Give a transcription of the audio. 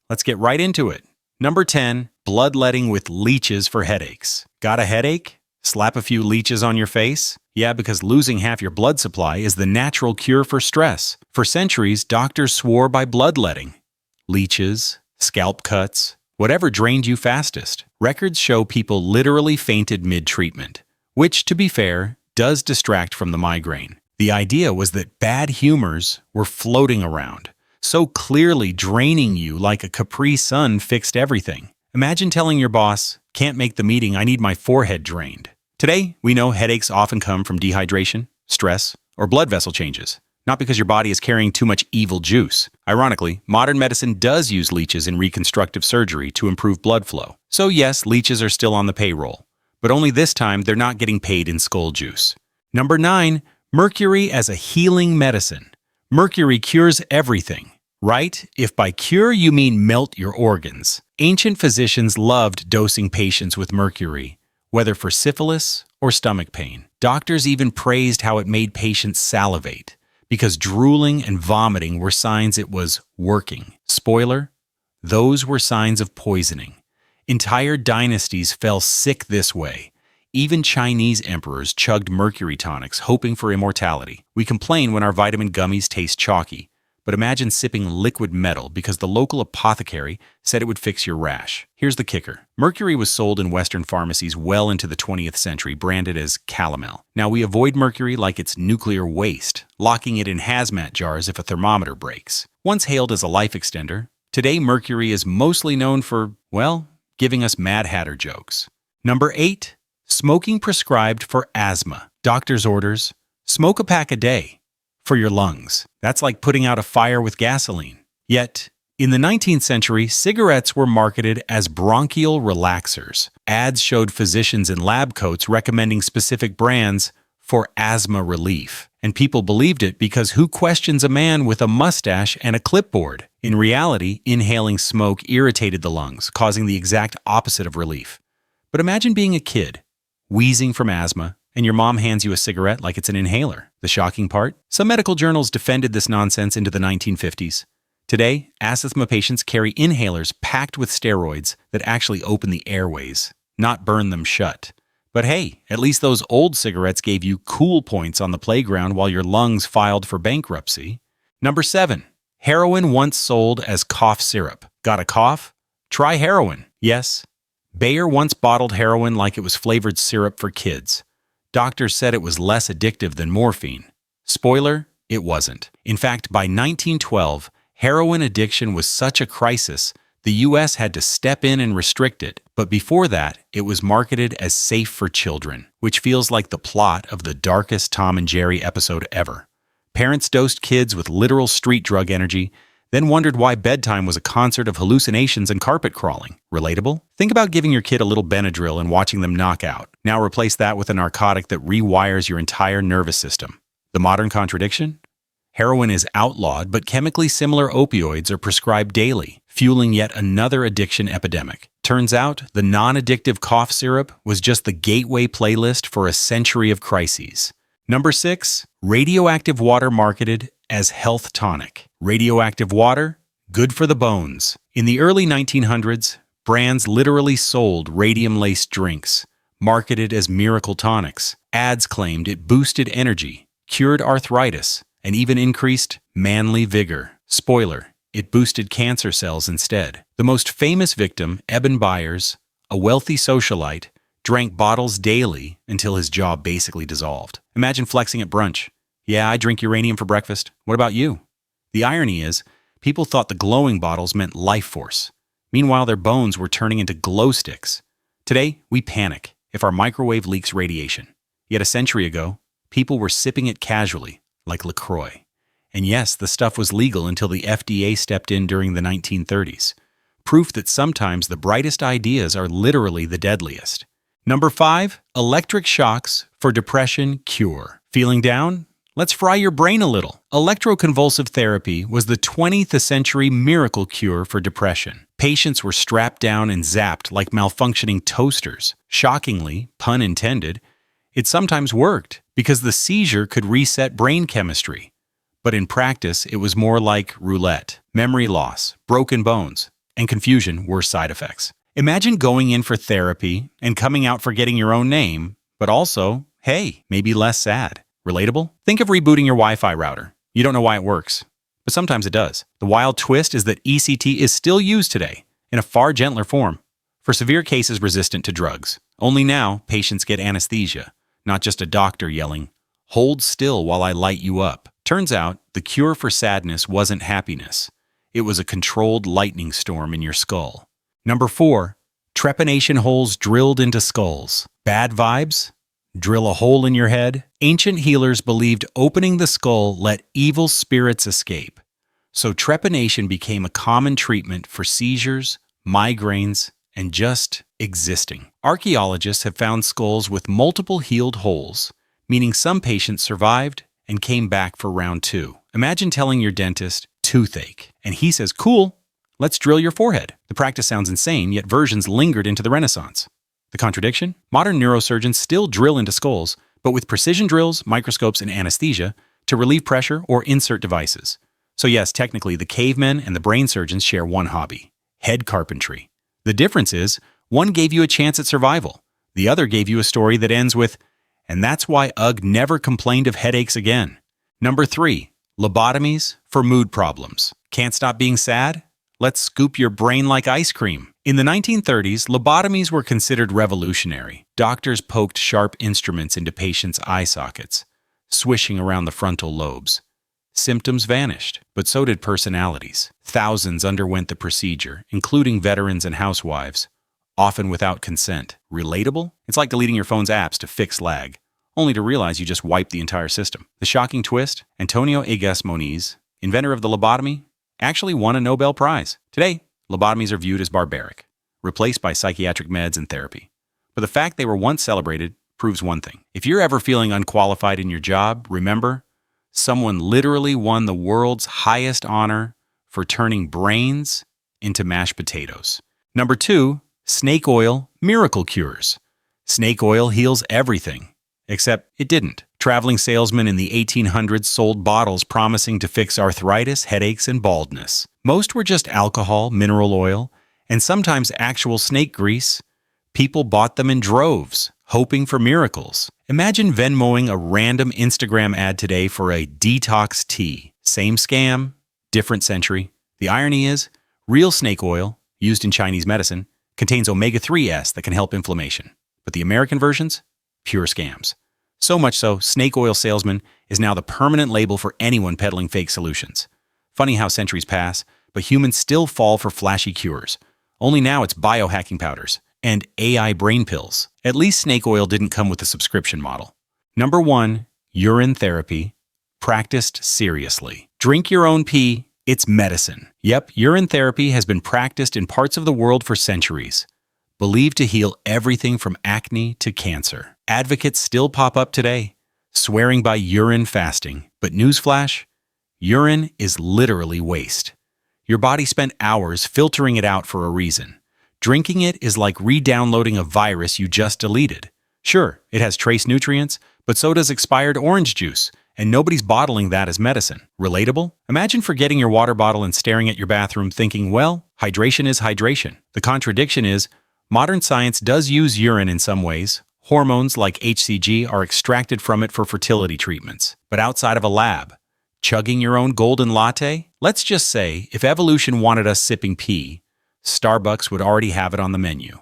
Let's get right into it. Number 10, bloodletting with leeches for headaches. Got a headache? Slap a few leeches on your face? Yeah, because losing half your blood supply is the natural cure for stress. For centuries, doctors swore by bloodletting. Leeches, scalp cuts, whatever drained you fastest. Records show people literally fainted mid-treatment, which, to be fair, does distract from the migraine. The idea was that bad humors were floating around, so clearly draining you like a Capri Sun fixed everything. Imagine telling your boss, "Can't make the meeting, I need my forehead drained." Today, we know headaches often come from dehydration, stress, or blood vessel changes, not because your body is carrying too much evil juice. Ironically, modern medicine does use leeches in reconstructive surgery to improve blood flow. So yes, leeches are still on the payroll, but only this time they're not getting paid in skull juice. Number 9, mercury as a healing medicine. Mercury cures everything, right? If by cure you mean melt your organs. Ancient physicians loved dosing patients with mercury, whether for syphilis or stomach pain. Doctors even praised how it made patients salivate, because drooling and vomiting were signs it was working. Spoiler, those were signs of poisoning. Entire dynasties fell sick this way. Even Chinese emperors chugged mercury tonics, hoping for immortality. We complain when our vitamin gummies taste chalky, but imagine sipping liquid metal because the local apothecary said it would fix your rash. Here's the kicker. Mercury was sold in Western pharmacies well into the 20th century, branded as calomel. Now, we avoid mercury like it's nuclear waste, locking it in hazmat jars if a thermometer breaks. Once hailed as a life extender, today mercury is mostly known for, well, giving us Mad Hatter jokes. Number 8, smoking prescribed for asthma. Doctor's orders, smoke a pack a day for your lungs. That's like putting out a fire with gasoline. Yet, in the 19th century, cigarettes were marketed as bronchial relaxers. Ads showed physicians in lab coats recommending specific brands for asthma relief. And people believed it because who questions a man with a mustache and a clipboard? In reality, inhaling smoke irritated the lungs, causing the exact opposite of relief. But imagine being a kid, wheezing from asthma, and your mom hands you a cigarette like it's an inhaler. The shocking part? Some medical journals defended this nonsense into the 1950s. Today, asthma patients carry inhalers packed with steroids that actually open the airways, not burn them shut. But hey, at least those old cigarettes gave you cool points on the playground while your lungs filed for bankruptcy. Number 7, heroin once sold as cough syrup. Got a cough? Try heroin. Yes, Bayer once bottled heroin like it was flavored syrup for kids. Doctors said it was less addictive than morphine. Spoiler, it wasn't. In fact, by 1912, heroin addiction was such a crisis, the US had to step in and restrict it. But before that, it was marketed as safe for children, which feels like the plot of the darkest Tom and Jerry episode ever. Parents dosed kids with literal street drug energy, then wondered why bedtime was a concert of hallucinations and carpet crawling. Relatable? Think about giving your kid a little Benadryl and watching them knock out. Now replace that with a narcotic that rewires your entire nervous system. The modern contradiction? Heroin is outlawed, but chemically similar opioids are prescribed daily, fueling yet another addiction epidemic. Turns out, the non-addictive cough syrup was just the gateway playlist for a century of crises. Number 6, radioactive water marketed as health tonic. Radioactive water, good for the bones. In the early 1900s, brands literally sold radium-laced drinks, marketed as miracle tonics. Ads claimed it boosted energy, cured arthritis, and even increased manly vigor. Spoiler, it boosted cancer cells instead. The most famous victim, Eben Byers, a wealthy socialite, drank bottles daily until his jaw basically dissolved. Imagine flexing at brunch. Yeah, I drink uranium for breakfast. What about you? The irony is, people thought the glowing bottles meant life force. Meanwhile, their bones were turning into glow sticks. Today, we panic if our microwave leaks radiation. Yet a century ago, people were sipping it casually, like LaCroix. And yes, the stuff was legal until the FDA stepped in during the 1930s. Proof that sometimes the brightest ideas are literally the deadliest. Number 5, electric shocks for depression cure. Feeling down? Let's fry your brain a little. Electroconvulsive therapy was the 20th century miracle cure for depression. Patients were strapped down and zapped like malfunctioning toasters. Shockingly, pun intended, it sometimes worked because the seizure could reset brain chemistry. But in practice, it was more like roulette. Memory loss, broken bones, and confusion were side effects. Imagine going in for therapy and coming out forgetting your own name, but also, hey, maybe less sad. Relatable? Think of rebooting your Wi-Fi router. You don't know why it works, but sometimes it does. The wild twist is that ECT is still used today, in a far gentler form, for severe cases resistant to drugs. Only now, patients get anesthesia, not just a doctor yelling, "Hold still while I light you up." Turns out, the cure for sadness wasn't happiness. It was a controlled lightning storm in your skull. Number 4, trepanation holes drilled into skulls. Bad vibes? Drill a hole in your head? Ancient healers believed opening the skull let evil spirits escape. So trepanation became a common treatment for seizures, migraines, and just existing. Archaeologists have found skulls with multiple healed holes, meaning some patients survived and came back for round 2. Imagine telling your dentist, "toothache," and he says, "Cool, let's drill your forehead." The practice sounds insane, yet versions lingered into the Renaissance. The contradiction? Modern neurosurgeons still drill into skulls, but with precision drills, microscopes, and anesthesia to relieve pressure or insert devices. So yes, technically, the cavemen and the brain surgeons share one hobby: head carpentry. The difference is, one gave you a chance at survival. The other gave you a story that ends with, "And that's why Ugg never complained of headaches again." Number 3, lobotomies for mood problems. Can't stop being sad? Let's scoop your brain like ice cream. In the 1930s, lobotomies were considered revolutionary. Doctors poked sharp instruments into patients' eye sockets, swishing around the frontal lobes. Symptoms vanished, but so did personalities. Thousands underwent the procedure, including veterans and housewives, often without consent. Relatable? It's like deleting your phone's apps to fix lag, only to realize you just wiped the entire system. The shocking twist? Antonio Egas Moniz, inventor of the lobotomy, actually won a Nobel Prize. Today, lobotomies are viewed as barbaric, replaced by psychiatric meds and therapy. But the fact they were once celebrated proves one thing. If you're ever feeling unqualified in your job, remember, someone literally won the world's highest honor for turning brains into mashed potatoes. Number 2, snake oil miracle cures. Snake oil heals everything, except it didn't. Traveling salesmen in the 1800s sold bottles promising to fix arthritis, headaches, and baldness. Most were just alcohol, mineral oil, and sometimes actual snake grease. People bought them in droves, hoping for miracles. Imagine Venmoing a random Instagram ad today for a detox tea. Same scam, different century. The irony is, real snake oil, used in Chinese medicine, contains omega-3s that can help inflammation. But the American versions? Pure scams. So much so, snake oil salesman is now the permanent label for anyone peddling fake solutions. Funny how centuries pass, but humans still fall for flashy cures. Only now it's biohacking powders and AI brain pills. At least snake oil didn't come with a subscription model. Number 1, urine therapy, practiced seriously. Drink your own pee, it's medicine. Yep, urine therapy has been practiced in parts of the world for centuries, believed to heal everything from acne to cancer. Advocates still pop up today, swearing by urine fasting. But newsflash, urine is literally waste. Your body spent hours filtering it out for a reason. Drinking it is like re-downloading a virus you just deleted. Sure, it has trace nutrients, but so does expired orange juice, and nobody's bottling that as medicine. Relatable? Imagine forgetting your water bottle and staring at your bathroom thinking, well, hydration is hydration. The contradiction is, modern science does use urine in some ways. Hormones like HCG are extracted from it for fertility treatments. But outside of a lab, chugging your own golden latte? Let's just say, if evolution wanted us sipping pee, Starbucks would already have it on the menu.